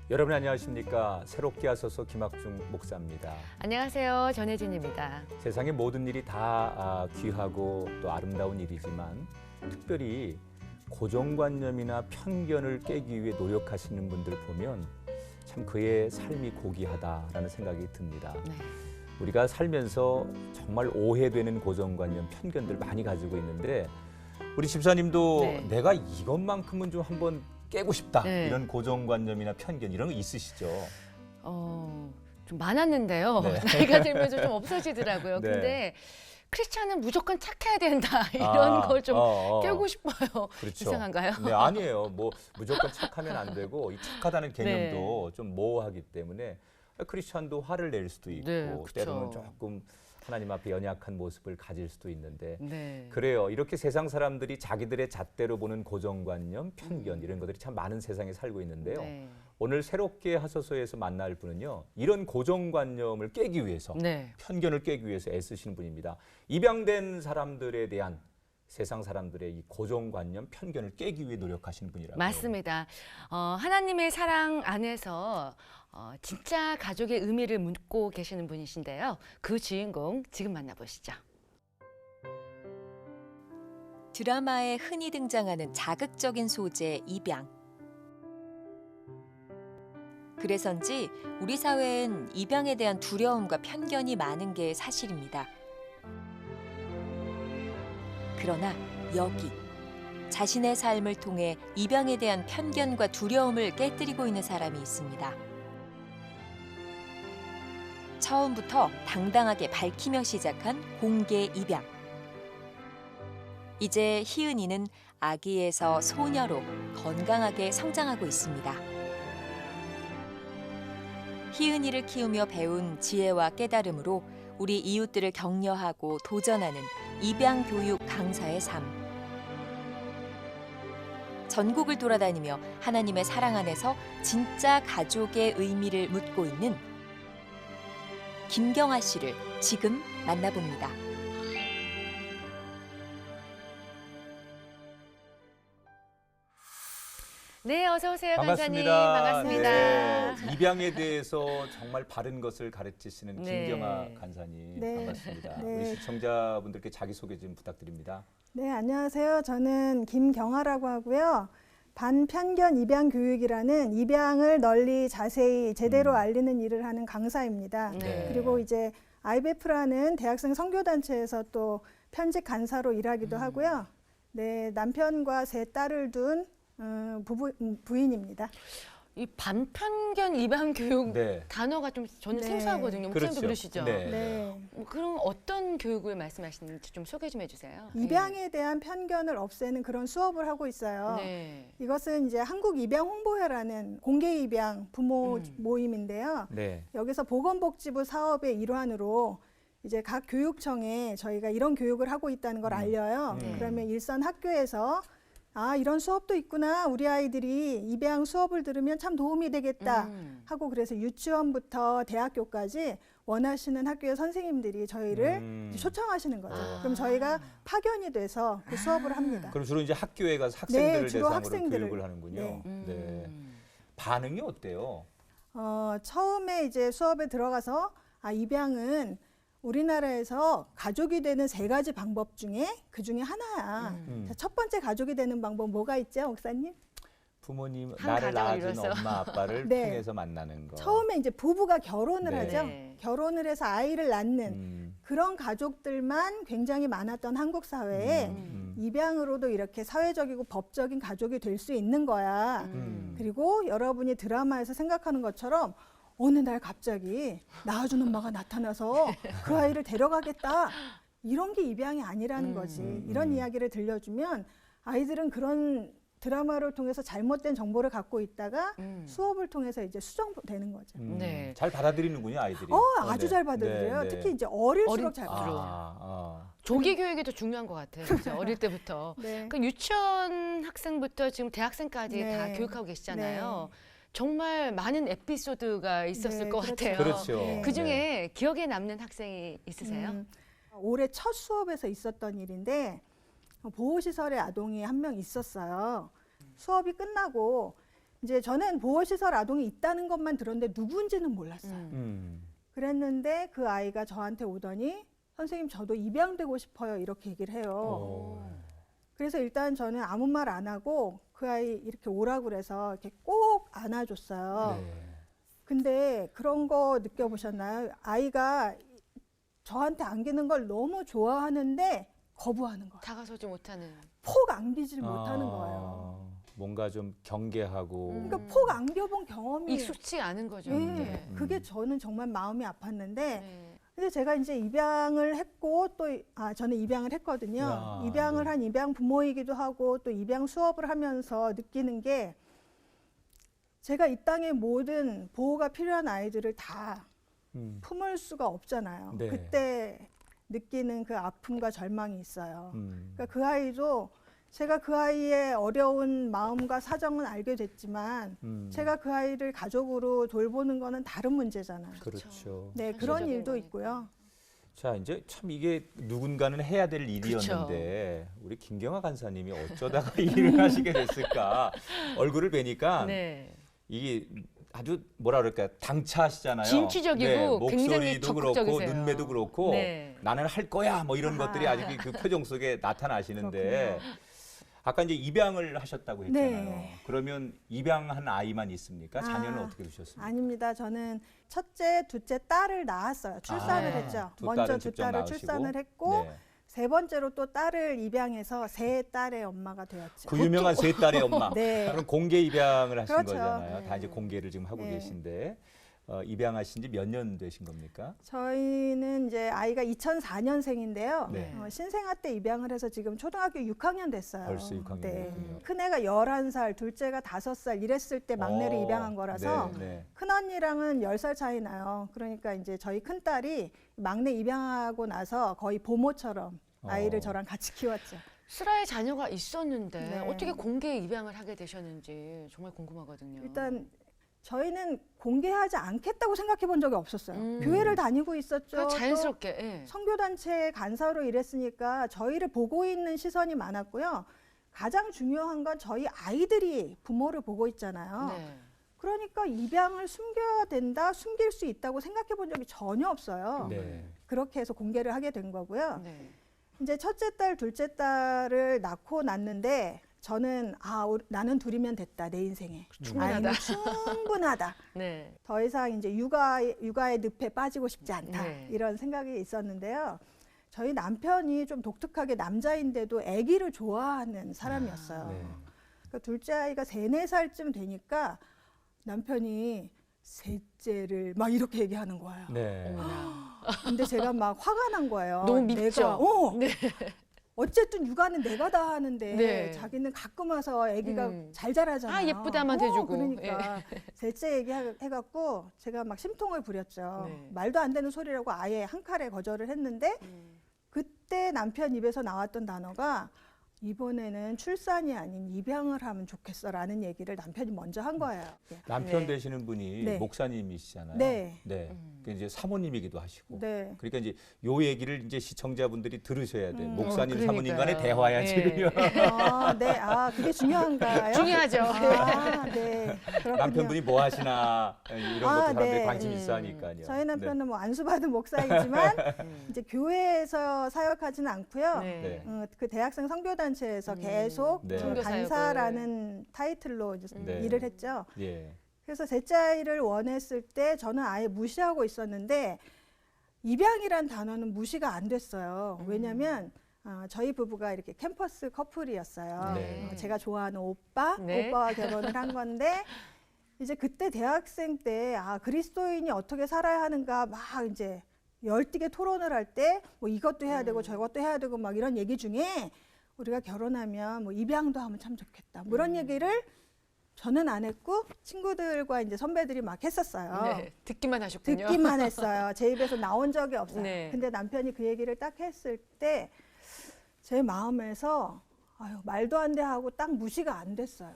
여러분 안녕하십니까? 새롭게 하소서 김학중 목사입니다. 안녕하세요. 전혜진입니다. 세상의 모든 일이 다 귀하고 또 아름다운 일이지만 특별히 고정관념이나 편견을 깨기 위해 노력하시는 분들 보면 참 그의 삶이 고귀하다라는 생각이 듭니다. 네. 우리가 살면서 정말 오해되는 고정관념, 편견들 많이 가지고 있는데 우리 집사님도 네. 내가 이것만큼은 좀 한번 깨고 싶다. 네. 이런 고정관념이나 편견 이런 거 있으시죠? 좀 많았는데요. 네. 나이가 들면서 좀 없어지더라고요. 네. 근데 크리스찬은 무조건 착해야 된다. 이런 걸 좀 깨고 싶어요. 그렇죠. 이상한가요? 네, 아니에요. 뭐 무조건 착하면 안 되고 이 착하다는 개념도 좀 모호하기 때문에 크리스찬도 화를 낼 수도 있고 네, 그렇죠. 때로는 조금 하나님 앞에 연약한 모습을 가질 수도 있는데 네. 그래요. 이렇게 세상 사람들이 자기들의 잣대로 보는 고정관념, 편견 이런 것들이 참 많은 세상에 살고 있는데요. 네. 오늘 새롭게 하소서에서 만날 분은요. 이런 고정관념을 깨기 위해서 네. 편견을 깨기 위해서 애쓰시는 분입니다. 입양된 사람들에 대한 세상 사람들의 이 고정관념, 편견을 깨기 위해 노력하시는 분이라고요. 맞습니다. 하나님의 사랑 안에서 진짜 가족의 의미를 묻고 계시는 분이신데요. 그 주인공 지금 만나보시죠. 드라마에 흔히 등장하는 자극적인 소재 입양. 그래서인지 우리 사회엔 입양에 대한 두려움과 편견이 많은 게 사실입니다. 그러나 여기 자신의 삶을 통해 입양에 대한 편견과 두려움을 깨뜨리고 있는 사람이 있습니다. 처음부터 당당하게 밝히며 시작한 공개 입양. 이제 희은이는 아기에서 소녀로 건강하게 성장하고 있습니다. 희은이를 키우며 배운 지혜와 깨달음으로 우리 이웃들을 격려하고 도전하는 입양 교육 강사의 삶. 전국을 돌아다니며 하나님의 사랑 안에서 진짜 가족의 의미를 묻고 있는 김경아 씨를 지금 만나봅니다. 네, 어서 오세요, 간사님. 반갑습니다. 반갑습니다. 네, 입양에 대해서 정말 바른 것을 가르치시는 네. 김경아 간사님 네. 반갑습니다. 네. 우리 시청자분들께 자기소개 좀 부탁드립니다. 네, 안녕하세요. 저는 김경아라고 하고요. 반편견 입양 교육이라는 입양을 널리 자세히 제대로 알리는 일을 하는 강사입니다. 네. 그리고 이제 IBF라는 대학생 선교단체에서 또 편집 간사로 일하기도 하고요. 네, 남편과 세 딸을 둔 부인입니다. 이 반편견 입양 교육 네. 단어가 좀 저는 네. 생소하거든요. 목사님도 그러시죠? 네. 네. 그럼 어떤 교육을 말씀하시는지 좀 소개 좀 해주세요. 입양에 대한 편견을 없애는 그런 수업을 하고 있어요. 네. 이것은 이제 한국 입양 홍보회라는 공개 입양 부모 모임인데요. 네. 여기서 보건복지부 사업의 일환으로 이제 각 교육청에 저희가 이런 교육을 하고 있다는 걸 알려요. 그러면 일선 학교에서 이런 수업도 있구나. 우리 아이들이 입양 수업을 들으면 참 도움이 되겠다 하고 그래서 유치원부터 대학교까지 원하시는 학교의 선생님들이 저희를 초청하시는 거죠. 그럼 저희가 파견이 돼서 그 수업을 합니다. 그럼 주로 이제 학교에 가서 학생들을 네, 주로 대상으로 학생들을. 교육을 하는군요. 네. 네. 반응이 어때요? 처음에 이제 수업에 들어가서 입양은 우리나라에서 가족이 되는 세 가지 방법 중에 그 중에 하나야. 자, 첫 번째 가족이 되는 방법 뭐가 있죠, 목사님? 부모님 한 나를 가정을 낳아준 이뤄서. 엄마 아빠를 네. 통해서 만나는 거. 처음에 이제 부부가 결혼을 네. 하죠. 네. 결혼을 해서 아이를 낳는 그런 가족들만 굉장히 많았던 한국 사회에 입양으로도 이렇게 사회적이고 법적인 가족이 될 수 있는 거야. 그리고 여러분이 드라마에서 생각하는 것처럼 어느 날 갑자기 낳아준 엄마가 나타나서 그 아이를 데려가겠다. 이런 게 입양이 아니라는 거지. 이런 이야기를 들려주면 아이들은 그런 드라마를 통해서 잘못된 정보를 갖고 있다가 수업을 통해서 이제 수정되는 거죠. 네. 잘 받아들이는군요, 아이들이. 아주 네. 잘 받아들여요. 네, 네. 특히 이제 어릴수록 어릴 잘 아, 받아들여요. 조기 교육이 더 중요한 것 같아요. 진짜 어릴 때부터. 네. 그 유치원 학생부터 지금 대학생까지 네. 다 교육하고 계시잖아요. 네. 정말 많은 에피소드가 있었을 네, 것 그렇죠. 같아요. 그렇죠. 네. 그 중에 기억에 남는 학생이 있으세요? 올해 첫 수업에서 있었던 일인데 보호시설에 아동이 한 명 있었어요. 수업이 끝나고 이제 저는 보호시설 아동이 있다는 것만 들었는데 누구인지는 몰랐어요. 그랬는데 그 아이가 저한테 오더니 선생님 저도 입양되고 싶어요 이렇게 얘기를 해요. 그래서 일단 저는 아무 말 안 하고 그 아이 이렇게 오라고 그래서 이렇게 꼭 안아줬어요. 네. 근데 그런 거 느껴보셨나요? 아이가 저한테 안기는 걸 너무 좋아하는데 거부하는 거예요. 다가서지 못하는. 폭 안기질 못하는 거예요. 뭔가 좀 경계하고. 그러니까 폭 안겨본 경험이 익숙치 않은 거죠. 예, 네. 그게 저는 정말 마음이 아팠는데 네. 근데 제가 이제 입양을 했고 또 저는 입양을 했거든요. 아, 입양을 네. 한 입양 부모이기도 하고 또 입양 수업을 하면서 느끼는 게 제가 이 땅의 모든 보호가 필요한 아이들을 다 품을 수가 없잖아요. 네. 그때 느끼는 그 아픔과 절망이 있어요. 음. 그러니까 그 아이도 제가 그 아이의 어려운 마음과 사정은 알게 됐지만 제가 그 아이를 가족으로 돌보는 거는 다른 문제잖아요. 그렇죠. 네, 현실적인 그런 일도 거니까. 있고요. 자, 이제 참 이게 누군가는 해야 될 일이었는데 우리 김경아 간사님이 어쩌다가 이 일을 하시게 됐을까? 얼굴을 뵈니까 네. 이게 아주 뭐라 그럴까요? 당차시잖아요. 진취적이고 굉장히 목소리도 그렇고 적극적이세요. 눈매도 그렇고 네. 나는 할 거야 뭐 이런 것들이 아직 그 표정 속에 나타나시는데 아까 이제 입양을 하셨다고 했잖아요. 네. 그러면 입양한 아이만 있습니까? 자녀는 아, 어떻게 두셨습니까? 아닙니다. 저는 첫째, 둘째 딸을 낳았어요. 출산을 아, 했죠. 두 먼저 딸은 두 직접 딸을 낳으시고. 출산을 했고 네. 세 번째로 또 딸을 입양해서 세 딸의 엄마가 되었죠. 그 유명한 세 딸의 엄마. 네. 그럼 공개 입양을 하신 그렇죠. 거잖아요. 다 네. 이제 공개를 지금 하고 네. 계신데 입양하신 지 몇 년 되신 겁니까? 저희는 이제 아이가 2004년생인데요. 네. 신생아 때 입양을 해서 지금 초등학교 6학년 됐어요. 벌써 6학년 됐군요. 큰애가 11살, 둘째가 5살 이랬을 때 막내를 입양한 거라서 네, 네. 큰언니랑은 10살 차이 나요. 그러니까 이제 저희 큰딸이 막내 입양하고 나서 거의 보모처럼 아이를 저랑 같이 키웠죠. 슬아의 자녀가 있었는데 네. 어떻게 공개 입양을 하게 되셨는지 정말 궁금하거든요. 일단 저희는 공개하지 않겠다고 생각해 본 적이 없었어요. 음. 교회를 다니고 있었죠. 그냥 또 자연스럽게. 예. 선교단체 간사로 일했으니까 저희를 보고 있는 시선이 많았고요. 가장 중요한 건 저희 아이들이 부모를 보고 있잖아요. 네. 그러니까 입양을 숨겨야 된다, 숨길 수 있다고 생각해 본 적이 전혀 없어요. 네. 그렇게 해서 공개를 하게 된 거고요. 네. 이제 첫째 딸, 둘째 딸을 낳고 났는데 저는 나는 둘이면 됐다, 내 인생에. 충분하다. 아이는 충분하다. 네. 더 이상 이제 육아의 늪에 빠지고 싶지 않다. 네. 이런 생각이 있었는데요. 저희 남편이 좀 독특하게 남자인데도 아기를 좋아하는 사람이었어요. 네. 그러니까 둘째 아이가 3, 4살쯤 되니까 남편이 셋째를 막 이렇게 얘기하는 거예요. 네. 어머나. 근데 제가 막 화가 난 거예요. 너무 밉죠? 네. 어쨌든 육아는 내가 다 하는데 네. 자기는 가끔 와서 아기가 음. 잘 자라잖아요. 아, 예쁘다만 해주고. 그러니까 셋째 얘기해갖고 제가 막 심통을 부렸죠. 네. 말도 안 되는 소리라고 아예 한 칼에 거절을 했는데 그때 남편 입에서 나왔던 단어가 이번에는 출산이 아닌 입양을 하면 좋겠어라는 얘기를 남편이 먼저 한 거예요. 남편 네. 되시는 분이 네. 목사님이시잖아요. 네. 그 이제 사모님이기도 하시고. 네. 그러니까 이제 요 얘기를 이제 시청자분들이 들으셔야 돼. 목사님, 그러니까요. 사모님 간의 대화야 네. 지금요. 네. 그게 중요한가요? 중요하죠. 네. 그렇군요. 남편분이 뭐 하시나 이런 것도 사람들이 네. 관심 있어 하니까요. 저희 남편은 뭐 안수받은 목사이지만 이제 교회에서 사역하지는 않고요. 네. 네. 그 대학생 선교단체에서 계속 네. 선교 간사라는 타이틀로 이제 네. 일을 했죠. 예. 그래서 셋째 아이를 원했을 때 저는 아예 무시하고 있었는데 입양이란 단어는 무시가 안 됐어요. 왜냐하면 저희 부부가 이렇게 캠퍼스 커플이었어요. 네. 제가 좋아하는 네. 오빠와 결혼을 한 건데 이제 그때 대학생 때 그리스도인이 어떻게 살아야 하는가 막 이제 열띠게 토론을 할 때 뭐 이것도 해야 되고 저것도 해야 되고 막 이런 얘기 중에 우리가 결혼하면 뭐 입양도 하면 참 좋겠다. 뭐 이런 얘기를 저는 안 했고 친구들과 이제 선배들이 막 했었어요. 네. 듣기만 하셨군요. 듣기만 했어요. 제 입에서 나온 적이 없어요. 네. 근데 남편이 그 얘기를 딱 했을 때 제 마음에서 말도 안 돼 하고 딱 무시가 안 됐어요.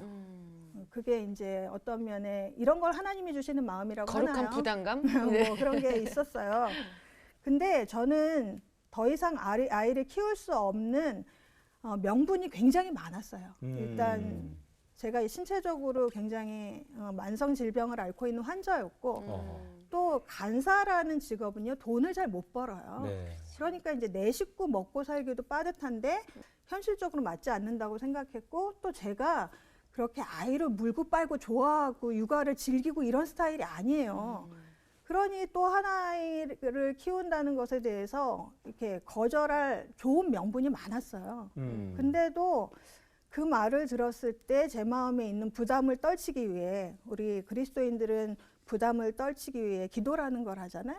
그게 이제 어떤 면에 이런 걸 하나님이 주시는 마음이라고 거룩한 하나요? 부담감? 뭐 그런 게 있었어요. 근데 저는 더 이상 아이를 키울 수 없는 명분이 굉장히 많았어요. 일단 제가 이 신체적으로 굉장히 만성 질병을 앓고 있는 환자였고 또 간사라는 직업은요 돈을 잘 못 벌어요. 네. 그러니까 이제 내 식구 먹고 살기도 빠듯한데 현실적으로 맞지 않는다고 생각했고 또 제가 그렇게 아이를 물고 빨고 좋아하고 육아를 즐기고 이런 스타일이 아니에요. 그러니 또 하나를 키운다는 것에 대해서 이렇게 거절할 좋은 명분이 많았어요. 근데도 그 말을 들었을 때 제 마음에 있는 부담을 떨치기 위해 우리 그리스도인들은 부담을 떨치기 위해 기도라는 걸 하잖아요.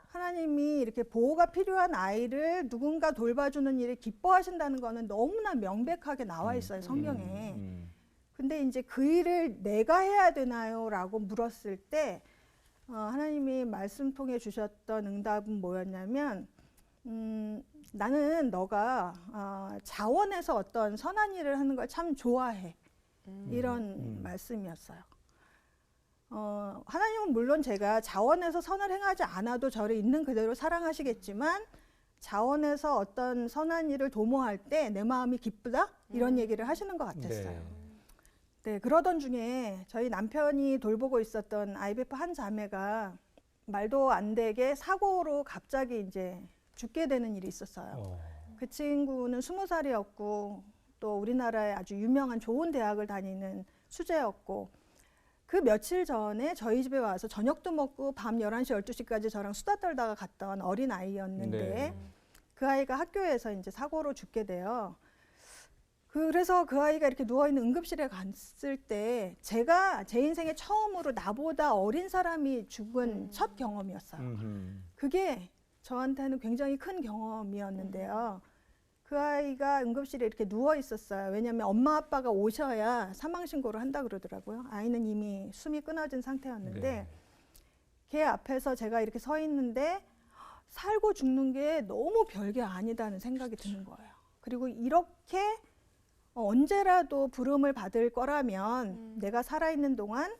하나님이 이렇게 보호가 필요한 아이를 누군가 돌봐주는 일을 기뻐하신다는 거는 너무나 명백하게 나와 있어요, 성경에. 근데 이제 그 일을 내가 해야 되나요? 라고 물었을 때 하나님이 말씀 통해 주셨던 응답은 뭐였냐면 나는 너가 자원해서 어떤 선한 일을 하는 걸 참 좋아해. 이런 말씀이었어요. 하나님은 물론 제가 자원해서 선을 행하지 않아도 저를 있는 그대로 사랑하시겠지만 자원해서 어떤 선한 일을 도모할 때 내 마음이 기쁘다? 이런 얘기를 하시는 것 같았어요. 네, 그러던 중에 저희 남편이 돌보고 있었던 IVF 한 자매가 말도 안 되게 사고로 갑자기 이제 죽게 되는 일이 있었어요. 그 친구는 20살이었고 또 우리나라의 아주 유명한 좋은 대학을 다니는 수재였고 그 며칠 전에 저희 집에 와서 저녁도 먹고 밤 11시, 12시까지 저랑 수다 떨다가 갔던 어린 아이였는데 그 아이가 학교에서 이제 사고로 죽게 돼요. 그래서 그 아이가 이렇게 누워있는 응급실에 갔을 때 제가 제 인생에 처음으로 나보다 어린 사람이 죽은 첫 경험이었어요. 그게 저한테는 굉장히 큰 경험이었는데요. 그 아이가 응급실에 이렇게 누워 있었어요. 왜냐하면 엄마 아빠가 오셔야 사망신고를 한다 그러더라고요. 아이는 이미 숨이 끊어진 상태였는데 걔 앞에서 제가 이렇게 서 있는데 살고 죽는 게 너무 별게 아니다는 생각이 드는 거예요. 그리고 이렇게 언제라도 부름을 받을 거라면 내가 살아있는 동안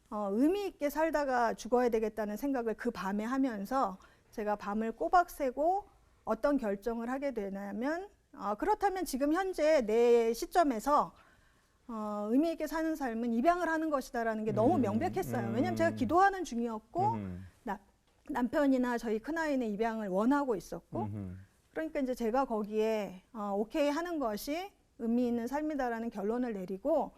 의미 있게 살다가 죽어야 되겠다는 생각을 그 밤에 하면서 제가 밤을 꼬박 새고 어떤 결정을 하게 되냐면 그렇다면 지금 현재 내 시점에서 의미 있게 사는 삶은 입양을 하는 것이다라는 게 너무 명백했어요. 왜냐하면 제가 기도하는 중이었고 남편이나 저희 큰아이는 입양을 원하고 있었고 그러니까 이제 제가 거기에 오케이 하는 것이 의미 있는 삶이다라는 결론을 내리고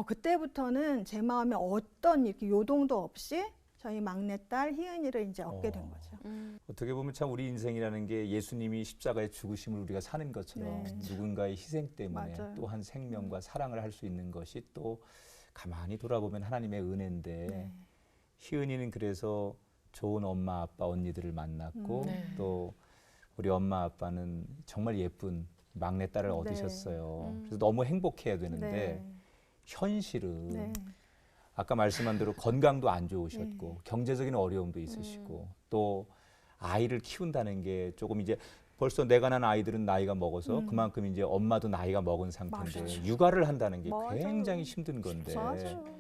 그때부터는 제 마음에 어떤 이렇게 요동도 없이 저희 막내딸 희은이를 이제 얻게 된 거죠. 어떻게 보면 참 우리 인생이라는 게 예수님이 십자가의 죽으심을 우리가 사는 것처럼 누군가의 희생 때문에 맞아요. 또 한 생명과 사랑을 할 수 있는 것이 또 가만히 돌아보면 하나님의 은혜인데 희은이는 그래서 좋은 엄마 아빠 언니들을 만났고 또 우리 엄마 아빠는 정말 예쁜 막내딸을 얻으셨어요. 그래서 너무 행복해야 되는데 현실은 아까 말씀한 대로 건강도 안 좋으셨고 경제적인 어려움도 있으시고 또 아이를 키운다는 게 조금 이제 벌써 내가 낳은 아이들은 나이가 먹어서 그만큼 이제 엄마도 나이가 먹은 상태인데 맞아요. 육아를 한다는 게 맞아요. 굉장히 힘든 건데 맞아요.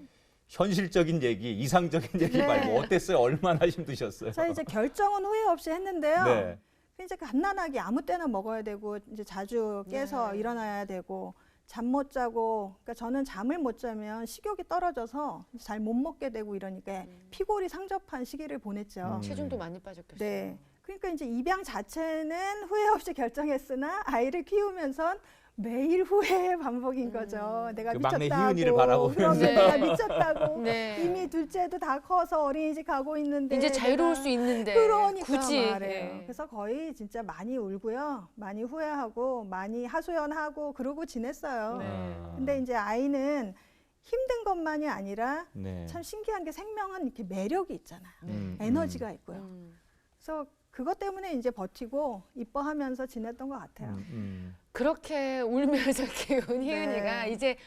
현실적인 얘기, 이상적인 얘기 말고 어땠어요? 얼마나 힘드셨어요? 자 이제 결정은 후회 없이 했는데요. 네. 이제 갓난아기 아무 때나 먹어야 되고 이제 자주 깨서 일어나야 되고 잠 못 자고 그러니까 저는 잠을 못 자면 식욕이 떨어져서 잘 못 먹게 되고 이러니까 피골이 상접한 시기를 보냈죠. 체중도 많이 빠졌겠어요. 네. 그러니까 이제 입양 자체는 후회 없이 결정했으나 아이를 키우면선 매일 후회의 반복인 거죠. 내가 그 막내 미쳤다고. 희은이를 바라보면서. 그럼 내가 미쳤다고. 네. 이미 둘째도 다 커서 어린이집 가고 있는데 이제 자유로울 내가 수 있는데 그러니까 굳이 말해요. 그래서 거의 진짜 많이 울고요. 많이 후회하고 많이 하소연하고 그러고 지냈어요. 근데 이제 아이는 힘든 것만이 아니라 참 신기한 게 생명은 이렇게 매력이 있잖아요. 에너지가 있고요. 그래서 그것 때문에 이제 버티고 이뻐하면서 지냈던 것 같아요. 그렇게 울면서 키운 희은이가 이제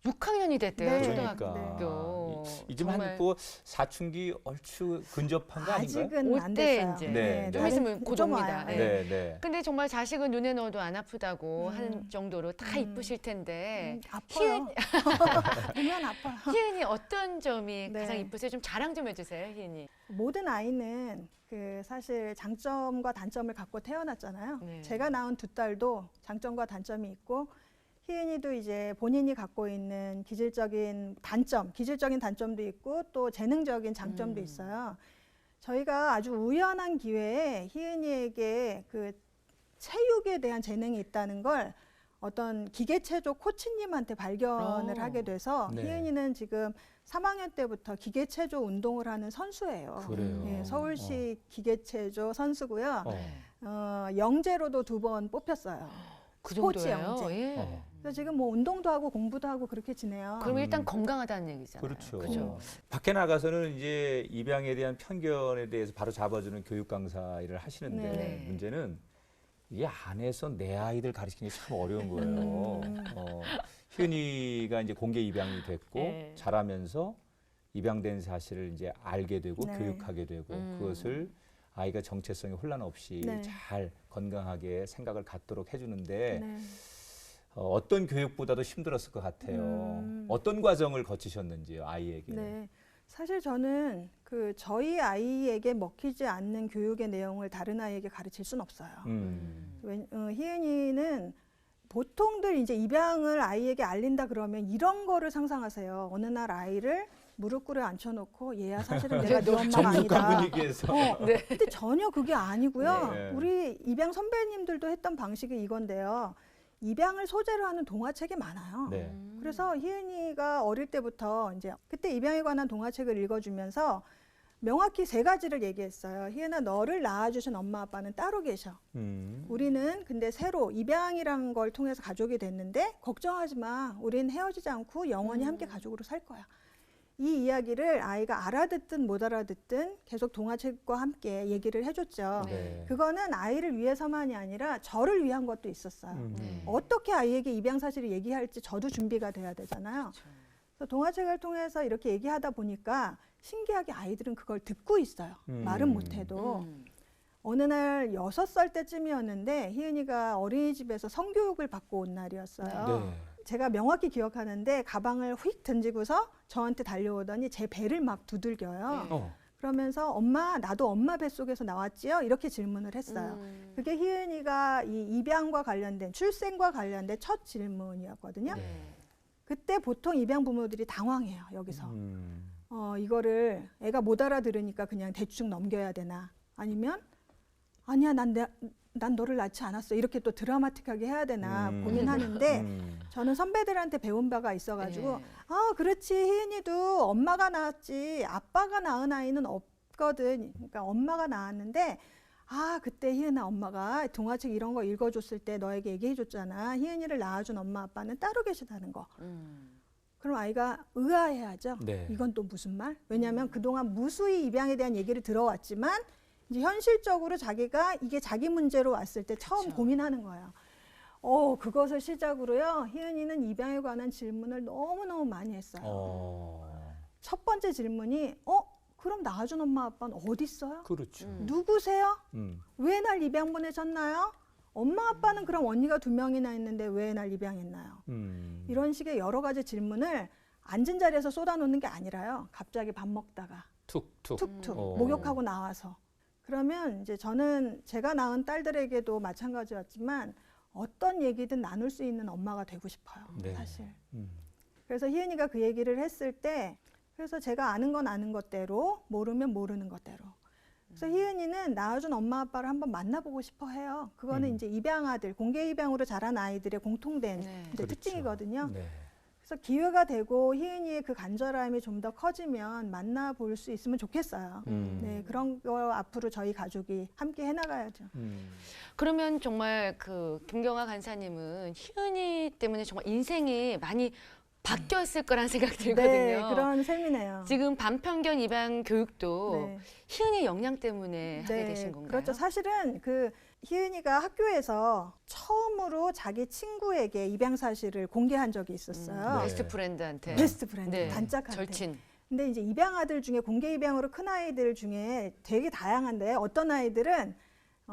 6학년이 됐대요. 네. 초등학교. 이제 정말 한뭐 사춘기 얼추 근접한 거 아닌가요? 아직은 안 올 때 됐어요. 이제 네, 좀 네. 있으면 좀 고정입니다. 와요. 네. 네, 네. 근데 정말 자식은 눈에 넣어도 안 아프다고 하는 정도로 다 이쁘실 텐데 아파요. 보면 아파요. 희은이 어떤 점이 네. 가장 이쁘세요? 좀 자랑 좀 해주세요, 희은이. 모든 아이는 그 사실 장점과 단점을 갖고 태어났잖아요. 네. 제가 낳은 두 딸도 장점과 단점이 있고 희은이도 이제 본인이 갖고 있는 기질적인 단점도 있고 또 재능적인 장점도 있어요. 저희가 아주 우연한 기회에 희은이에게 그 체육에 대한 재능이 있다는 걸 어떤 기계체조 코치님한테 발견을 하게 돼서 네. 희은이는 지금 3학년 때부터 기계체조 운동을 하는 선수예요. 그래요. 예, 서울시 기계체조 선수고요. 어. 영재로도 2번 뽑혔어요. 그 스포츠 정도예요. 영재. 예. 그래서 지금 뭐 운동도 하고 공부도 하고 그렇게 지내요. 그럼 일단 건강하다는 얘기잖아요. 그렇죠. 그죠? 밖에 나가서는 이제 입양에 대한 편견에 대해서 바로 잡아주는 교육 강사 일을 하시는데 네. 문제는 이게 안에서 내 아이들 가르치기 참 어려운 거예요. 희은이가 이제 공개 입양이 됐고 네. 자라면서 입양된 사실을 이제 알게 되고 네. 교육하게 되고 그것을 아이가 정체성이 혼란 없이 네. 잘 건강하게 생각을 갖도록 해주는데 네. 어떤 교육보다도 힘들었을 것 같아요. 어떤 과정을 거치셨는지요, 아이에게? 네. 사실 저는 그 저희 아이에게 먹히지 않는 교육의 내용을 다른 아이에게 가르칠 수는 없어요. 희은이는 보통들 이제 입양을 아이에게 알린다 그러면 이런 거를 상상하세요. 어느 날 아이를 무릎 꿇에 앉혀놓고 얘야 사실은 내가 네 엄마가 정숙한 아니다. 분위기에서. 네. 근데 전혀 그게 아니고요. 네. 우리 입양 선배님들도 했던 방식이 이건데요. 입양을 소재로 하는 동화책이 많아요. 네. 그래서 희은이가 어릴 때부터 이제 그때 입양에 관한 동화책을 읽어주면서 명확히 3가지를 얘기했어요. 희은아, 너를 낳아주신 엄마 아빠는 따로 계셔. 우리는 근데 새로 입양이란 걸 통해서 가족이 됐는데 걱정하지 마. 우린 헤어지지 않고 영원히 함께 가족으로 살 거야. 이 이야기를 아이가 알아듣든 못 알아듣든 계속 동화책과 함께 얘기를 해줬죠. 네. 그거는 아이를 위해서만이 아니라 저를 위한 것도 있었어요. 네. 어떻게 아이에게 입양 사실을 얘기할지 저도 준비가 돼야 되잖아요. 그래서 동화책을 통해서 이렇게 얘기하다 보니까 신기하게 아이들은 그걸 듣고 있어요. 말은 못해도. 어느 날 6살 때쯤이었는데 희은이가 어린이집에서 성교육을 받고 온 날이었어요. 네. 제가 명확히 기억하는데 가방을 휙 던지고서 저한테 달려오더니 제 배를 막 두들겨요. 그러면서 엄마, 나도 엄마 뱃속에서 나왔지요? 이렇게 질문을 했어요. 그게 희은이가 이 입양과 관련된, 출생과 관련된 첫 질문이었거든요. 네. 그때 보통 입양 부모들이 당황해요, 여기서. 이거를 애가 못 알아들으니까 그냥 대충 넘겨야 되나? 아니면 아니야, 난 너를 낳지 않았어. 이렇게 또 드라마틱하게 해야 되나 고민하는데 저는 선배들한테 배운 바가 있어가지고 네. 그렇지, 희은이도 엄마가 낳았지 아빠가 낳은 아이는 없거든. 그러니까 엄마가 낳았는데 그때 희은아, 엄마가 동화책 이런 거 읽어줬을 때 너에게 얘기해줬잖아. 희은이를 낳아준 엄마 아빠는 따로 계시다는 거. 그럼 아이가 의아해하죠. 네. 이건 또 무슨 말? 왜냐하면 그동안 무수히 입양에 대한 얘기를 들어왔지만 이제 현실적으로 자기가 이게 자기 문제로 왔을 때 처음 고민하는 거예요. 그것을 시작으로요. 희은이는 입양에 관한 질문을 너무너무 많이 했어요. 첫 번째 질문이 그럼 낳아준 엄마 아빠는 어디 있어요? 그렇죠. 누구세요? 왜 날 입양 보내셨나요? 엄마 아빠는 그럼 언니가 2명이나 있는데 왜 날 입양했나요? 이런 식의 여러 가지 질문을 앉은 자리에서 쏟아놓는 게 아니라요. 갑자기 밥 먹다가 툭툭 목욕하고 나와서. 그러면 이제 저는 제가 낳은 딸들에게도 마찬가지였지만 어떤 얘기든 나눌 수 있는 엄마가 되고 싶어요. 네. 사실. 그래서 희은이가 그 얘기를 했을 때 그래서 제가 아는 건 아는 것대로 모르면 모르는 것대로. 그래서 희은이는 낳아준 엄마 아빠를 한번 만나보고 싶어 해요. 그거는 이제 입양아들, 공개 입양으로 자란 아이들의 공통된 네. 이제 그렇죠. 특징이거든요. 네. 그래서 기회가 되고 희은이의 그 간절함이 좀 더 커지면 만나볼 수 있으면 좋겠어요. 네, 그런 거 앞으로 저희 가족이 함께 해나가야죠. 그러면 정말 그 김경아 간사님은 희은이 때문에 정말 인생이 많이 바뀌었을 거란 생각이 들거든요. 네, 그런 셈이네요. 지금 반편견 입양 교육도 네. 희은이 영향 때문에 하게 되신 건가요? 그렇죠. 사실은 그 희은이가 학교에서 처음으로 자기 친구에게 입양 사실을 공개한 적이 있었어요. 네. 베스트 프렌드한테. 베스트 프렌드, 네. 단짝한테. 절친. 근데 이제 입양아들 중에 공개 입양으로 큰 아이들 중에 되게 다양한데 어떤 아이들은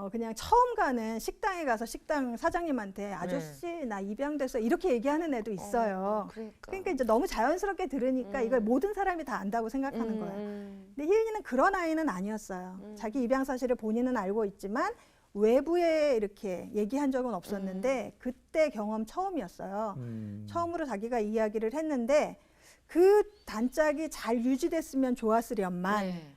그냥 처음 가는 식당에 가서 식당 사장님한테 아저씨 나 입양됐어 이렇게 얘기하는 애도 있어요. 그러니까 이제 너무 자연스럽게 들으니까 이걸 모든 사람이 다 안다고 생각하는 거예요. 근데 희은이는 그런 아이는 아니었어요. 자기 입양 사실을 본인은 알고 있지만 외부에 이렇게 얘기한 적은 없었는데 그때 경험 처음이었어요. 처음으로 자기가 이야기를 했는데 그 단짝이 잘 유지됐으면 좋았으련만 네.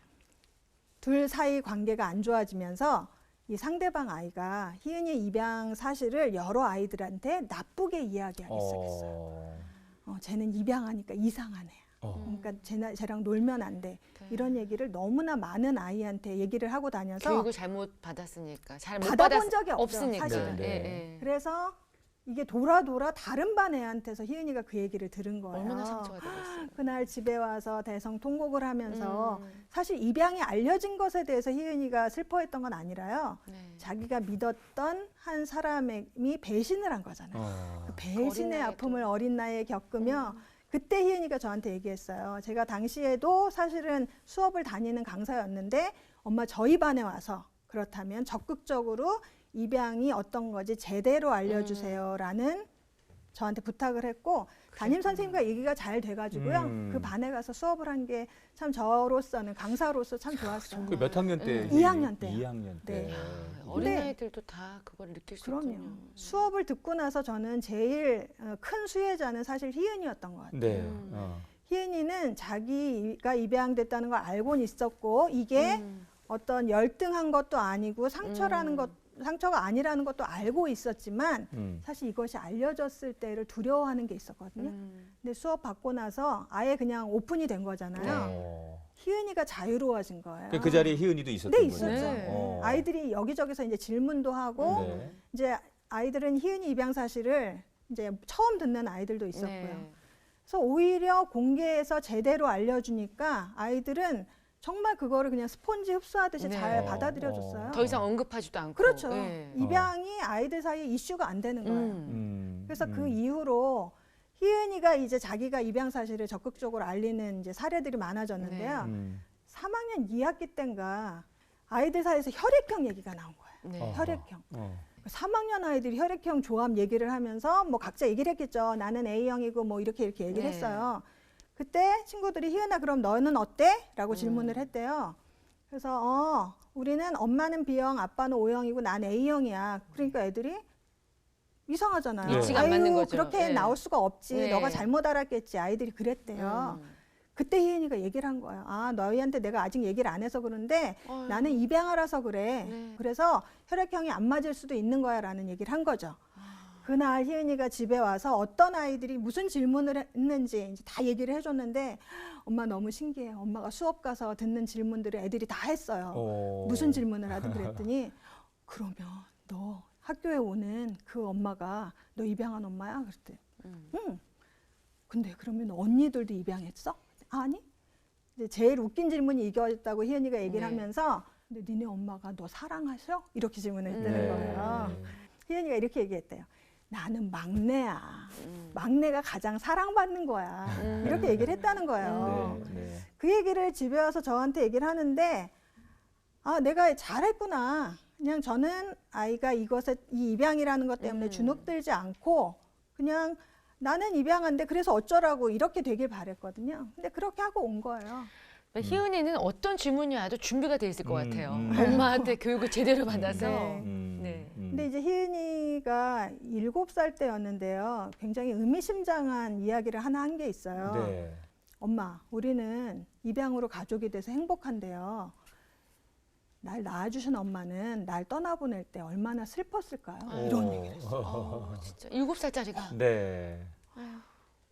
둘 사이 관계가 안 좋아지면서 이 상대방 아이가 희은이의 입양 사실을 여러 아이들한테 나쁘게 이야기하기 시작했어요. 쟤는 입양하니까 이상하네. 그러니까 쟤랑 놀면 안 돼. 네. 이런 얘기를 너무나 많은 아이한테 얘기를 하고 다녀서 교육을 잘못 받았으니까 잘 못 받아본 적이 없죠, 없으니까. 사실은. 네. 예, 예. 그래서 이게 돌아 다른 반 애한테서 희은이가 그 얘기를 들은 거예요. 얼마나 상처가 되겠어요. 그날 집에 와서 대성통곡을 하면서 음. 사실 입양이 알려진 것에 대해서 희은이가 슬퍼했던 건 아니라요. 네. 자기가 믿었던 한 사람이 배신을 한 거잖아요. 그 배신의 어린 나이에도. 아픔을 어린 나이에 겪으며 그때 희은이가 저한테 얘기했어요. 제가 당시에도 사실은 수업을 다니는 강사였는데 엄마 저희 반에 와서 그렇다면 적극적으로 입양이 어떤 거지 제대로 알려주세요라는 저한테 부탁을 했고 담임 선생님과 얘기가 잘 돼가지고요. 그 반에 가서 수업을 한 게 참 저로서는 강사로서 참 좋았어요. 그 몇 학년 때? 2학년 때요. 2학년 때. 네. 어린 근데- 아이들도 다 그걸 느낄 수 그럼요. 있군요. 수업을 듣고 나서 저는 제일 큰 수혜자는 사실 희은이였던 것 같아요. 네. 음. 희은이는 자기가 입양됐다는 걸 알고는 있었고 이게 어떤 열등한 것도 아니고 상처가 아니라는 것도 알고 있었지만 사실 이것이 알려졌을 때를 두려워하는 게 있었거든요. 근데 수업 받고 나서 아예 그냥 오픈이 된 거잖아요. 희은이가 자유로워진 거예요. 그 자리에 희은이도 있었던 네, 거죠. 있었죠. 네. 아이들이 여기저기서 이제 질문도 하고 네. 이제 아이들은 희은이 입양 사실을 이제 처음 듣는 아이들도 있었고요. 네. 그래서 오히려 공개해서 제대로 알려주니까 아이들은 정말 그거를 그냥 스폰지 흡수하듯이 네. 잘 받아들여줬어요. 더 이상 언급하지도 않고. 그렇죠. 네. 입양이 아이들 사이에 이슈가 안 되는 거예요. 그래서 그 이후로 희은이가 이제 자기가 입양 사실을 적극적으로 알리는 이제 사례들이 많아졌는데요. 3학년 2학기 때인가 아이들 사이에서 혈액형 얘기가 나온 거예요. 네. 혈액형. 3학년 아이들이 혈액형 조합 얘기를 하면서 뭐 각자 얘기를 했겠죠. 나는 A형이고 뭐 이렇게 얘기를 네. 했어요. 그때 친구들이 희은아 그럼 너는 어때? 라고 질문을 했대요. 그래서 우리는 엄마는 B형, 아빠는 O형이고 난 A형이야. 그러니까 애들이 이상하잖아요. 네. 이치가 안 맞는 거죠. 그렇게 네. 나올 수가 없지. 네. 너가 잘못 알았겠지. 아이들이 그랬대요. 그때 희은이가 얘기를 한 거예요. 아, 너희한테 내가 아직 얘기를 안 해서 그런데 어휴. 나는 입양하라서 그래. 네. 그래서 혈액형이 안 맞을 수도 있는 거야 라는 얘기를 한 거죠. 그날 희은이가 집에 와서 어떤 아이들이 무슨 질문을 했는지 이제 다 얘기를 해줬는데 엄마 너무 신기해. 엄마가 수업 가서 듣는 질문들을 애들이 다 했어요. 무슨 질문을 하든 그랬더니 그러면 너 학교에 오는 그 엄마가 너 입양한 엄마야? 그랬더니 응. 근데 그러면 언니들도 입양했어? 아니. 이제 제일 웃긴 질문이 이거였다고 희은이가 얘기를 네. 하면서 근데 니네 엄마가 너 사랑하셔? 이렇게 질문을 했다는 네. 거예요. 희은이가 이렇게 얘기했대요. 나는 막내야. 막내가 가장 사랑받는 거야. 이렇게 얘기를 했다는 거예요. 네. 그 얘기를 집에 와서 저한테 얘기를 하는데 아 내가 잘했구나. 그냥 저는 아이가 이 입양이라는 것 때문에 주눅들지 않고 그냥 나는 입양한데 그래서 어쩌라고 이렇게 되길 바랬거든요. 근데 그렇게 하고 온 거예요. 희은이는 어떤 질문이 와도 준비가 돼 있을 것 같아요. 엄마한테 교육을 제대로 받아서. 네. 네. 근데 이제 희은이가 7살 때였는데요. 굉장히 의미심장한 이야기를 하나 한 게 있어요. 네. 엄마, 우리는 입양으로 가족이 돼서 행복한데요. 날 낳아주신 엄마는 날 떠나보낼 때 얼마나 슬펐을까요? 이런 얘기를 했어요. 진짜 7살짜리가. 네.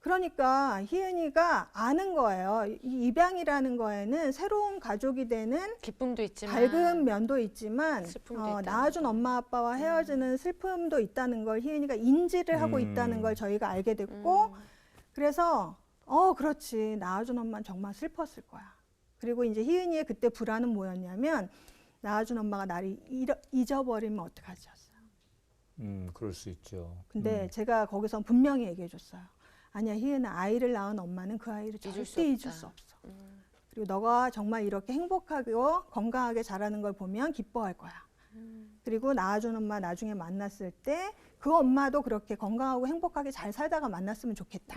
그러니까 희은이가 아는 거예요. 이 입양이라는 거에는 새로운 가족이 되는 기쁨도 있지만 밝은 면도 있지만 슬픔도 있다는 낳아준 엄마 아빠와 헤어지는 슬픔도 있다는 걸 희은이가 인지를 하고 있다는 걸 저희가 알게 됐고 그래서 그렇지 낳아준 엄마는 정말 슬펐을 거야. 그리고 이제 희은이의 그때 불안은 뭐였냐면 낳아준 엄마가 나를 잊어버리면 어떡하지였어요. 그럴 수 있죠. 근데 제가 거기서 분명히 얘기해 줬어요. 아니야 희은아 아이를 낳은 엄마는 그 아이를 잊을 수 절대 잊을 없다. 수 없어. 그리고 너가 정말 이렇게 행복하고 건강하게 자라는 걸 보면 기뻐할 거야. 그리고 낳아준 엄마 나중에 만났을 때 그 엄마도 그렇게 건강하고 행복하게 잘 살다가 만났으면 좋겠다.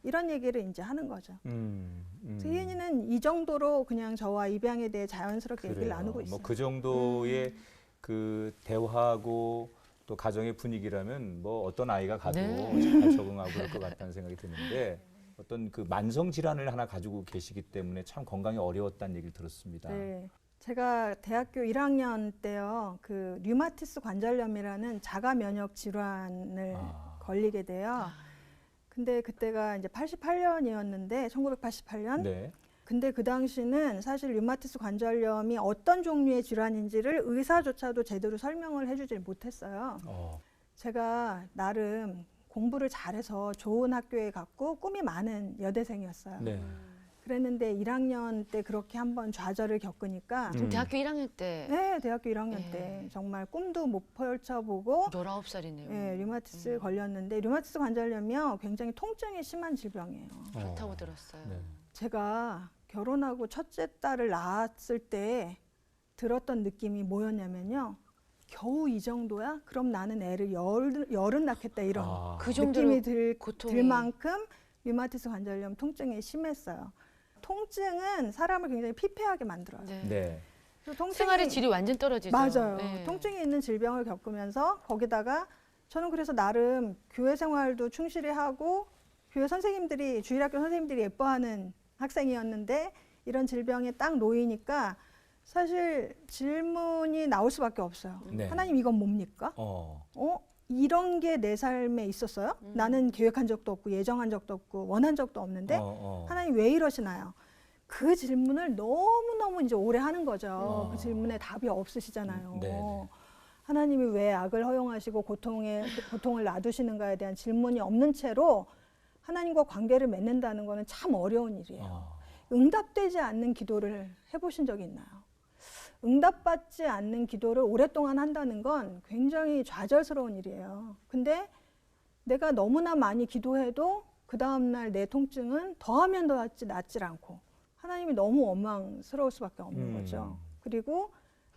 이런 얘기를 이제 하는 거죠. 그래서 희은이는 이 정도로 그냥 저와 입양에 대해 자연스럽게 얘기를 나누고 있어요. 뭐그 정도의 그 대화하고 또 가정의 분위기라면 뭐 어떤 아이가 가도 네. 잘 적응하고 그럴 것 같다는 생각이 드는데 어떤 그 만성 질환을 하나 가지고 계시기 때문에 참 건강이 어려웠다는 얘기를 들었습니다. 네. 제가 대학교 1학년 때요, 그 류마티스 관절염이라는 자가 면역 질환을 걸리게 돼요. 근데 그때가 이제 88년이었는데 1988년. 네. 근데 그 당시는 사실 류마티스 관절염이 어떤 종류의 질환인지를 의사조차도 제대로 설명을 해주질 못했어요. 제가 나름 공부를 잘해서 좋은 학교에 갔고 꿈이 많은 여대생이었어요. 네. 그랬는데 1학년 때 그렇게 한번 좌절을 겪으니까 지금 대학교 1학년 때 네, 대학교 1학년 네. 때 정말 꿈도 못 펼쳐보고 19살이네요. 네, 류마티스 걸렸는데 류마티스 관절염이요 굉장히 통증이 심한 질병이에요. 그렇다고 들었어요. 네. 제가 결혼하고 첫째 딸을 낳았을 때 들었던 느낌이 뭐였냐면요. 겨우 이 정도야? 그럼 나는 애를 열은 낳겠다 이런 그 정도로 느낌이 들 고통이 만큼 류마티스 관절염 통증이 심했어요. 통증은 사람을 굉장히 피폐하게 만들어요. 네. 네. 그래서 통증이 생활의 질이 완전 떨어지죠. 맞아요. 네. 통증이 있는 질병을 겪으면서 거기다가 저는 그래서 나름 교회 생활도 충실히 하고 교회 선생님들이 주일학교 선생님들이 예뻐하는 학생이었는데 이런 질병에 딱 놓이니까 사실 질문이 나올 수밖에 없어요. 네. 하나님 이건 뭡니까? 이런 게 내 삶에 있었어요? 나는 계획한 적도 없고 예정한 적도 없고 원한 적도 없는데 하나님 왜 이러시나요? 그 질문을 너무너무 이제 오래 하는 거죠. 그 질문에 답이 없으시잖아요. 네네. 하나님이 왜 악을 허용하시고 고통을 놔두시는가에 대한 질문이 없는 채로 하나님과 관계를 맺는다는 거는 참 어려운 일이에요. 응답되지 않는 기도를 해보신 적이 있나요? 응답받지 않는 기도를 오랫동안 한다는 건 굉장히 좌절스러운 일이에요. 근데 내가 너무나 많이 기도해도 그 다음날 내 통증은 더하면 낫질 않고 하나님이 너무 원망스러울 수밖에 없는 거죠. 그리고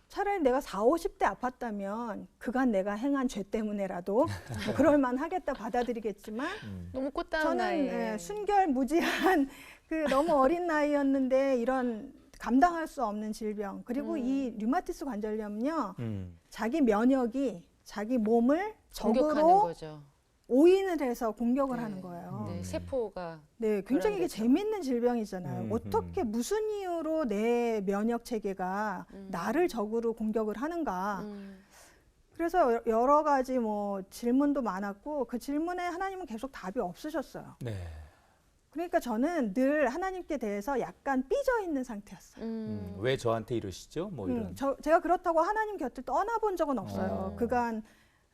차라리 내가 40, 50대 아팠다면 그간 내가 행한 죄 때문에라도 뭐 그럴 만하겠다 받아들이겠지만 너무 꽃다운 저는 나이에 순결무지한 그 너무 어린 나이였는데 이런 감당할 수 없는 질병 그리고 이 류마티스 관절염은요 자기 면역이 자기 몸을 공격하는 적으로 거죠. 오인을 해서 공격을 네. 하는 거예요. 네, 세포가 네, 굉장히 이게 불안되죠. 재밌는 질병이잖아요. 어떻게 무슨 이유로 내 면역 체계가 나를 적으로 공격을 하는가? 그래서 여러 가지 뭐 질문도 많았고 그 질문에 하나님은 계속 답이 없으셨어요. 네. 그러니까 저는 늘 하나님께 대해서 약간 삐져 있는 상태였어요. 왜 저한테 이러시죠? 뭐 이런. 제가 그렇다고 하나님 곁을 떠나본 적은 없어요. 그간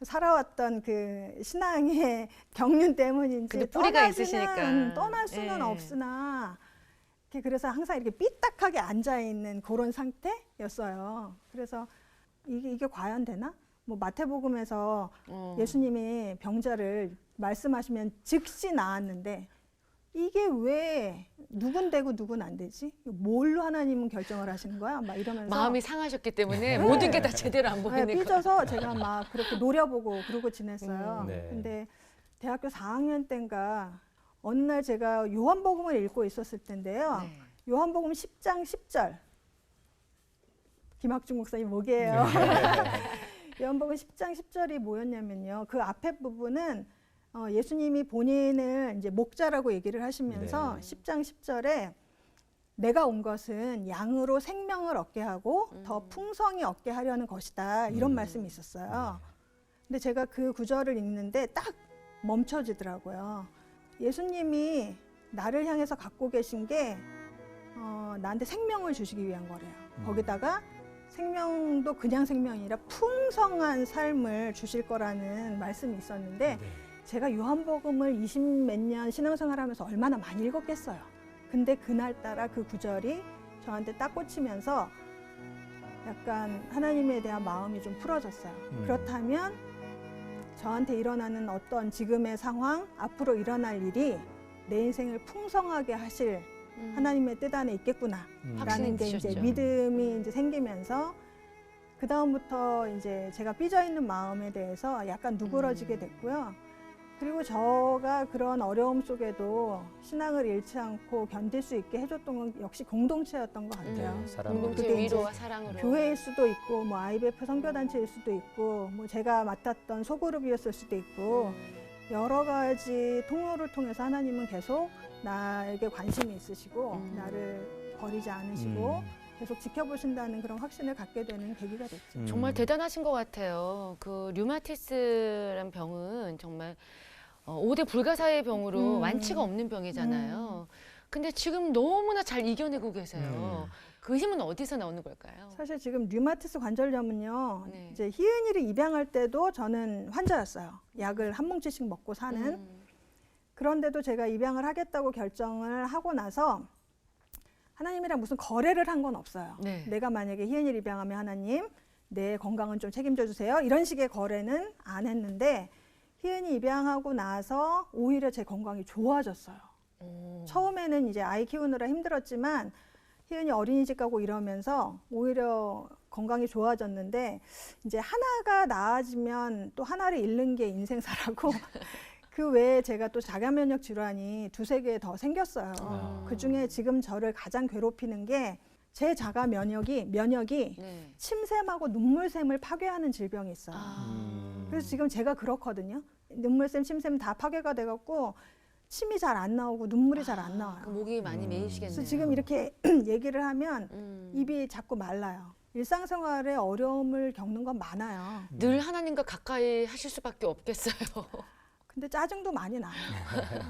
살아왔던 그 신앙의 경륜 때문인지 근데 뿌리가 있으시니까. 떠날 수는 예. 없으나 그래서 항상 이렇게 삐딱하게 앉아 있는 그런 상태였어요. 그래서 이게 과연 되나? 뭐 마태복음에서 예수님이 병자를 말씀하시면 즉시 나았는데 이게 왜 누군 되고 누군 안 되지? 뭘로 하나님은 결정을 하시는 거야? 막 이러면서 마음이 상하셨기 때문에 모든 게 다 제대로 안 보이는 거예요. 삐져서 제가 막 그렇게 노려보고 그러고 지냈어요. 네. 근데 대학교 4학년 때인가 어느 날 제가 요한복음을 읽고 있었을 텐데요. 네. 요한복음 10장 10절. 김학중 목사님 목이에요. 요한복음 10장 10절이 뭐였냐면요. 그 앞에 부분은 예수님이 본인을 이제 목자라고 얘기를 하시면서 네. 10장 10절에 내가 온 것은 양으로 생명을 얻게 하고 더 풍성히 얻게 하려는 것이다. 이런 말씀이 있었어요. 근데 제가 그 구절을 읽는데 딱 멈춰지더라고요. 예수님이 나를 향해서 갖고 계신 게 나한테 생명을 주시기 위한 거래요. 거기다가 생명도 그냥 생명이 아니라 풍성한 삶을 주실 거라는 말씀이 있었는데 제가 요한복음을 20몇 년 신앙생활하면서 얼마나 많이 읽었겠어요. 근데 그날따라 그 구절이 저한테 딱 꽂히면서 약간 하나님에 대한 마음이 좀 풀어졌어요. 그렇다면 저한테 일어나는 어떤 지금의 상황, 앞으로 일어날 일이 내 인생을 풍성하게 하실 하나님의 뜻 안에 있겠구나 라는 게 이제 드셨죠. 믿음이 이제 생기면서 그 다음부터 이제 제가 삐져 있는 마음에 대해서 약간 누그러지게 됐고요. 그리고 저가 그런 어려움 속에도 신앙을 잃지 않고 견딜 수 있게 해줬던 건 역시 공동체였던 것 같아요. 네, 사랑. 공동체 그게 이제 위로와 사랑으로. 교회일 수도 있고 뭐 IBF 선교단체일 수도 있고 뭐 제가 맡았던 소그룹이었을 수도 있고 여러 가지 통로를 통해서 하나님은 계속 나에게 관심이 있으시고 나를 버리지 않으시고 계속 지켜보신다는 그런 확신을 갖게 되는 계기가 됐죠. 정말 대단하신 것 같아요. 그 류마티스란 병은 정말 5대 불가사의 병으로 완치가 없는 병이잖아요. 근데 지금 너무나 잘 이겨내고 계세요. 그 힘은 어디서 나오는 걸까요? 사실 지금 류마티스 관절염은요. 네. 이제 희은이를 입양할 때도 저는 환자였어요. 약을 한 뭉치씩 먹고 사는. 그런데도 제가 입양을 하겠다고 결정을 하고 나서 하나님이랑 무슨 거래를 한 건 없어요. 네. 내가 만약에 희은이를 입양하면 하나님 내 건강은 좀 책임져 주세요. 이런 식의 거래는 안 했는데 희은이 입양하고 나서 오히려 제 건강이 좋아졌어요. 처음에는 이제 아이 키우느라 힘들었지만 희은이 어린이집 가고 이러면서 오히려 건강이 좋아졌는데 이제 하나가 나아지면 또 하나를 잃는 게 인생사라고 그 외에 제가 또 자가 면역 질환이 2-3개 더 생겼어요. 그중에 지금 저를 가장 괴롭히는 게 제 자가 면역이 네. 침샘하고 눈물샘을 파괴하는 질병이 있어요. 그래서 지금 제가 그렇거든요. 눈물샘, 침샘 다 파괴가 돼갖고 침이 잘 안 나오고 눈물이 잘 안 나와요. 그 목이 많이 메이시겠네요. 그래서 지금 이렇게 얘기를 하면 입이 자꾸 말라요. 일상생활에 어려움을 겪는 건 많아요. 늘 하나님과 가까이 하실 수밖에 없겠어요. 근데 짜증도 많이 나요.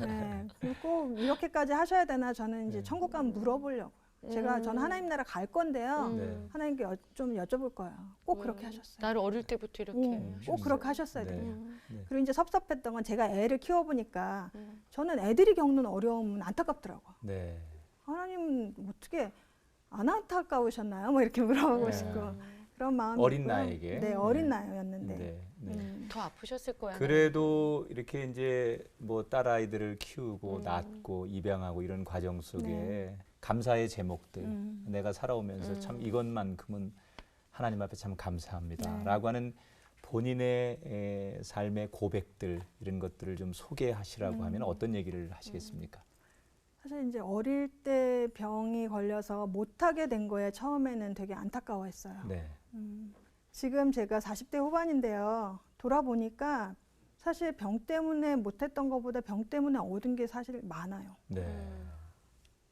네. 그리고 꼭 이렇게까지 하셔야 되나 저는 이제 천국 가면 물어보려고요. 저는 하나님 나라 갈 건데요. 네. 하나님께 좀 여쭤볼 거예요. 꼭 그렇게 하셨어요. 나를 어릴 때부터 이렇게 꼭 그렇게 하셨어야 네. 돼요. 네. 그리고 이제 섭섭했던 건 제가 애를 키워보니까 저는 애들이 겪는 어려움은 안타깝더라고요. 네. 하나님은 어떻게 안 안타까우셨나요? 뭐 이렇게 물어보고 네. 싶고 그런 마음이 어린 있고요. 나이에게. 네, 어린 나이였는데. 네. 네. 더 아프셨을 거야. 그래도 이렇게 이제 뭐 딸아이들을 키우고 낳고 입양하고 이런 과정 속에 감사의 제목들 내가 살아오면서 참 이것만큼은 하나님 앞에 참 감사합니다라고 하는 본인의 삶의 고백들 이런 것들을 좀 소개하시라고 하면 어떤 얘기를 하시겠습니까? 사실 이제 어릴 때 병이 걸려서 못하게 된 거에 처음에는 되게 안타까워했어요. 네. 지금 제가 40대 후반인데요. 돌아보니까 사실 병 때문에 못했던 것보다 병 때문에 얻은 게 사실 많아요. 네.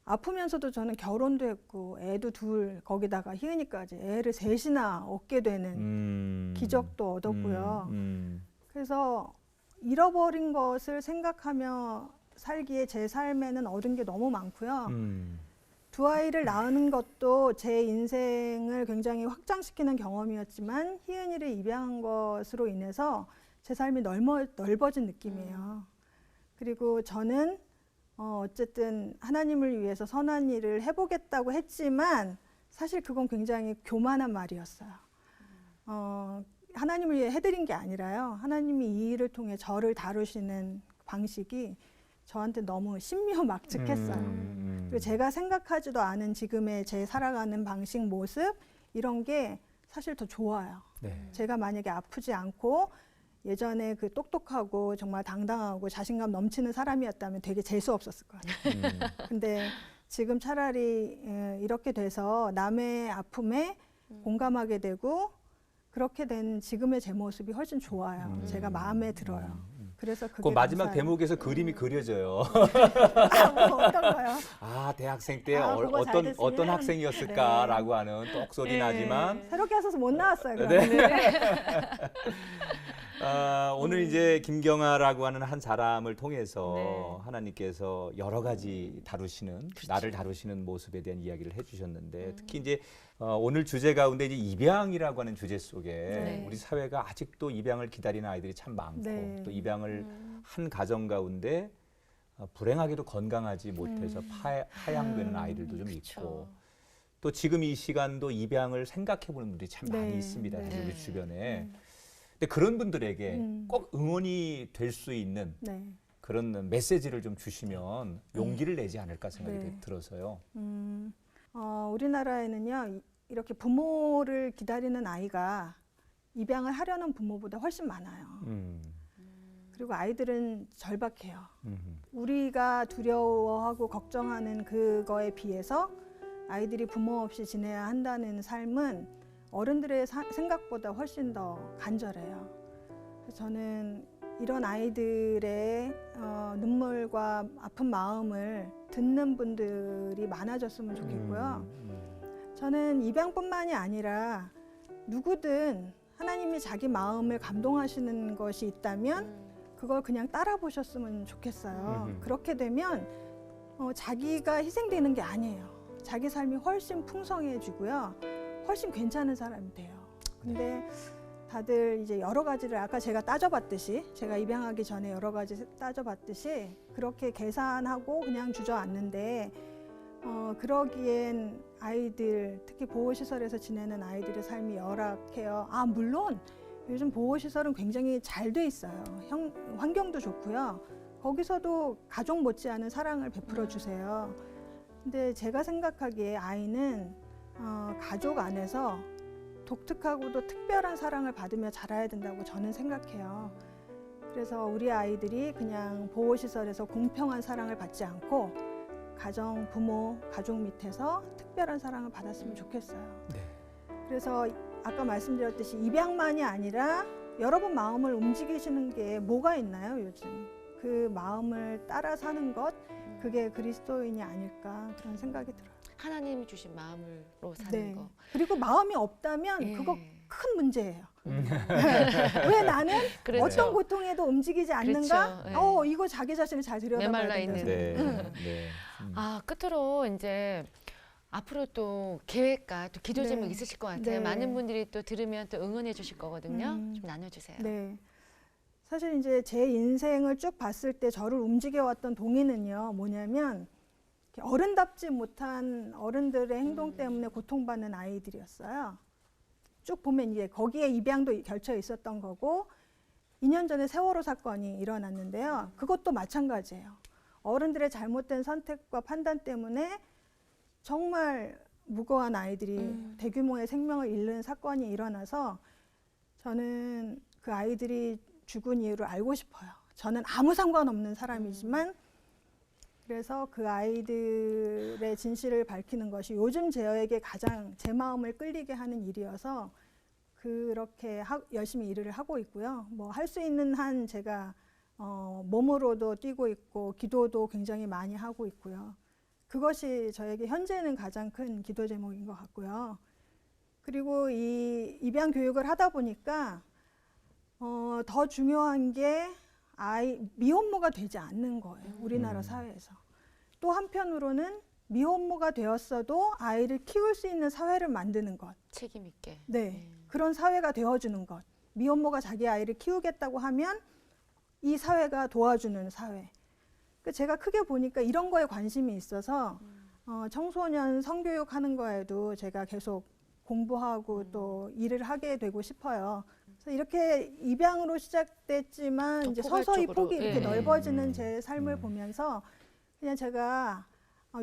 아프면서도 저는 결혼도 했고 애도 2 거기다가 희은이까지 애를 3이나 얻게 되는 기적도 얻었고요. 그래서 잃어버린 것을 생각하며 살기에 제 삶에는 얻은 게 너무 많고요. 2 아이를 낳은 것도 제 인생을 굉장히 확장시키는 경험이었지만 희은이를 입양한 것으로 인해서 제 삶이 넓어진 느낌이에요. 그리고 저는 어쨌든 하나님을 위해서 선한 일을 해보겠다고 했지만 사실 그건 굉장히 교만한 말이었어요. 하나님을 위해 해드린 게 아니라요. 하나님이 이 일을 통해 저를 다루시는 방식이 저한테 너무 신묘막측했어요. 그리고 제가 생각하지도 않은 지금의 제 살아가는 방식, 모습 이런 게 사실 더 좋아요. 네. 제가 만약에 아프지 않고 예전에 그 똑똑하고 정말 당당하고 자신감 넘치는 사람이었다면 되게 재수 없었을 것 같아요. 근데 지금 차라리 이렇게 돼서 남의 아픔에 공감하게 되고 그렇게 된 지금의 제 모습이 훨씬 좋아요. 제가 마음에 들어요. 그래서 그게 그 마지막 감사해요. 대목에서 그림이 그려져요. 뭐 어떤 거요? 아, 대학생 때 그거 잘 됐으면. 어떤 학생이었을까라고 하는 똑소리 네. 나지만 새롭게 하셔서 못 나왔어요. 오늘 이제 김경아라고 하는 한 사람을 통해서 네. 하나님께서 여러 가지 다루시는 나를 다루시는 모습에 대한 이야기를 해주셨는데 특히 이제 오늘 주제 가운데 이제 입양이라고 하는 주제 속에 네. 우리 사회가 아직도 입양을 기다리는 아이들이 참 많고 네. 또 입양을 한 가정 가운데 불행하게도 건강하지 못해서 하향되는 아이들도 좀 있고 또 지금 이 시간도 입양을 생각해 보는 분들이 참 많이 네. 있습니다. 네. 사실 우리 주변에. 근데 그런 분들에게 꼭 응원이 될 수 있는 네. 그런 메시지를 좀 주시면 용기를 내지 않을까 생각이 네. 들어서요. 우리나라에는요 이렇게 부모를 기다리는 아이가 입양을 하려는 부모보다 훨씬 많아요. 그리고 아이들은 절박해요. 음. 우리가 두려워하고 걱정하는 그거에 비해서 아이들이 부모 없이 지내야 한다는 삶은 어른들의 생각보다 훨씬 더 간절해요. 그래서 저는 이런 아이들의 눈물과 아픈 마음을 듣는 분들이 많아졌으면 좋겠고요. 저는 입양뿐만이 아니라 누구든 하나님이 자기 마음을 감동하시는 것이 있다면 그걸 그냥 따라 보셨으면 좋겠어요. 그렇게 되면 자기가 희생되는 게 아니에요. 자기 삶이 훨씬 풍성해지고요. 훨씬 괜찮은 사람이 돼요. 근데 다들 이제 여러 가지를 아까 제가 따져봤듯이, 제가 입양하기 전에 여러 가지 따져봤듯이 그렇게 계산하고 그냥 주저앉는데 그러기엔 아이들, 특히 보호시설에서 지내는 아이들의 삶이 열악해요. 물론 요즘 보호시설은 굉장히 잘 돼 있어요. 환경도 좋고요. 거기서도 가족 못지않은 사랑을 베풀어 주세요. 근데 제가 생각하기에 아이는 가족 안에서 독특하고도 특별한 사랑을 받으며 자라야 된다고 저는 생각해요. 그래서 우리 아이들이 그냥 보호시설에서 공평한 사랑을 받지 않고 가정, 부모, 가족 밑에서 특별한 사랑을 받았으면 좋겠어요. 네. 그래서 아까 말씀드렸듯이 입양만이 아니라 여러분 마음을 움직이시는 게 뭐가 있나요, 요즘? 그 마음을 따라 사는 것, 그게 그리스도인이 아닐까 그런 생각이 들어요. 하나님이 주신 마음으로 사는 네. 거. 그리고 마음이 없다면 예. 그거 큰 문제예요. 왜 나는 그렇죠. 어떤 고통에도 움직이지 않는가? 그렇죠. 예. 이거 자기 자신을 잘 들여다봐야 메말라 된다. 있는. 네. 네. 끝으로 이제 앞으로 또 계획과 또 기도 네. 제목 있으실 것 같아요. 네. 많은 분들이 또 들으면 또 응원해 주실 거거든요. 좀 나눠주세요. 네. 사실 이제 제 인생을 쭉 봤을 때 저를 움직여왔던 동의는요, 뭐냐면 어른답지 못한 어른들의 행동 때문에 고통받는 아이들이었어요. 쭉 보면 이제 거기에 입양도 결쳐 있었던 거고 2년 전에 세월호 사건이 일어났는데요. 그것도 마찬가지예요. 어른들의 잘못된 선택과 판단 때문에 정말 무고한 아이들이 대규모의 생명을 잃는 사건이 일어나서 저는 그 아이들이 죽은 이유를 알고 싶어요. 저는 아무 상관없는 사람이지만 그래서 그 아이들의 진실을 밝히는 것이 요즘 저에게 가장 제 마음을 끌리게 하는 일이어서 그렇게 열심히 일을 하고 있고요. 뭐 할 수 있는 한 제가 몸으로도 뛰고 있고 기도도 굉장히 많이 하고 있고요. 그것이 저에게 현재는 가장 큰 기도 제목인 것 같고요. 그리고 이 입양 교육을 하다 보니까 더 중요한 게 미혼모가 되지 않는 거예요. 우리나라 사회에서. 또 한편으로는 미혼모가 되었어도 아이를 키울 수 있는 사회를 만드는 것. 책임 있게. 네. 그런 사회가 되어주는 것. 미혼모가 자기 아이를 키우겠다고 하면 이 사회가 도와주는 사회. 제가 크게 보니까 이런 거에 관심이 있어서 청소년 성교육하는 거에도 제가 계속 공부하고 또 일을 하게 되고 싶어요. 그래서 이렇게 입양으로 시작됐지만 이제 서서히 폭이 이렇게 넓어지는 제 삶을 보면서 그냥 제가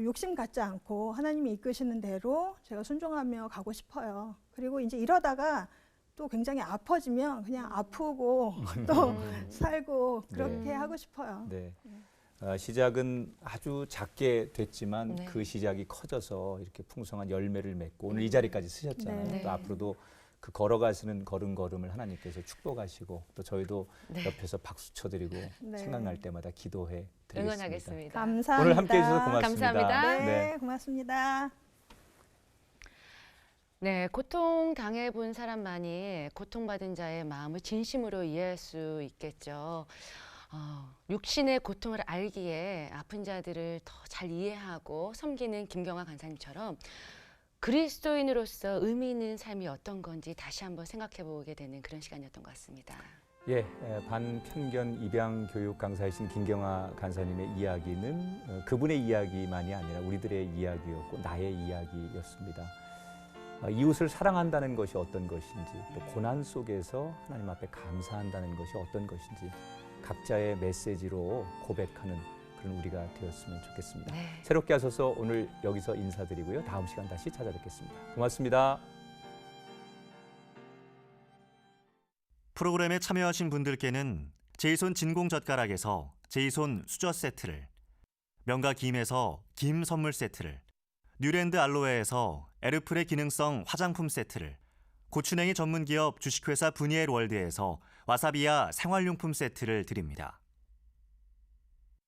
욕심 갖지 않고 하나님이 이끄시는 대로 제가 순종하며 가고 싶어요. 그리고 이제 이러다가 또 굉장히 아파지면 그냥 아프고 또 살고 그렇게 네. 하고 싶어요. 네. 시작은 아주 작게 됐지만 네. 그 시작이 커져서 이렇게 풍성한 열매를 맺고 오늘 이 자리까지 쓰셨잖아요. 네. 또 앞으로도 그 걸어가시는 걸음걸음을 하나님께서 축복하시고 또 저희도 네. 옆에서 박수 쳐드리고 네. 생각날 때마다 기도해 드리겠습니다. 응원하겠습니다. 감사합니다. 오늘 함께해 주셔서 고맙습니다. 감사합니다. 네, 고맙습니다. 네, 고통 당해본 사람만이 고통받은 자의 마음을 진심으로 이해할 수 있겠죠. 육신의 고통을 알기에 아픈 자들을 더 잘 이해하고 섬기는 김경화 간사님처럼 그리스도인으로서 의미 있는 삶이 어떤 건지 다시 한번 생각해 보게 되는 그런 시간이었던 것 같습니다. 예, 반편견 입양 교육 강사이신 김경화 간사님의 이야기는 그분의 이야기만이 아니라 우리들의 이야기였고 나의 이야기였습니다. 이웃을 사랑한다는 것이 어떤 것인지 또 고난 속에서 하나님 앞에 감사한다는 것이 어떤 것인지 각자의 메시지로 고백하는 그런 우리가 되었으면 좋겠습니다. 네. 새롭게 하셔서 오늘 여기서 인사드리고요. 다음 시간 다시 찾아뵙겠습니다. 고맙습니다. 프로그램에 참여하신 분들께는 제이손 진공젓가락에서 제이손 수저 세트를, 명가 김에서 김 선물 세트를, 뉴랜드 알로에에서 에르플의 기능성 화장품 세트를, 고추냉이 전문기업 주식회사 브니엘 월드에서 와사비야 생활용품 세트를 드립니다.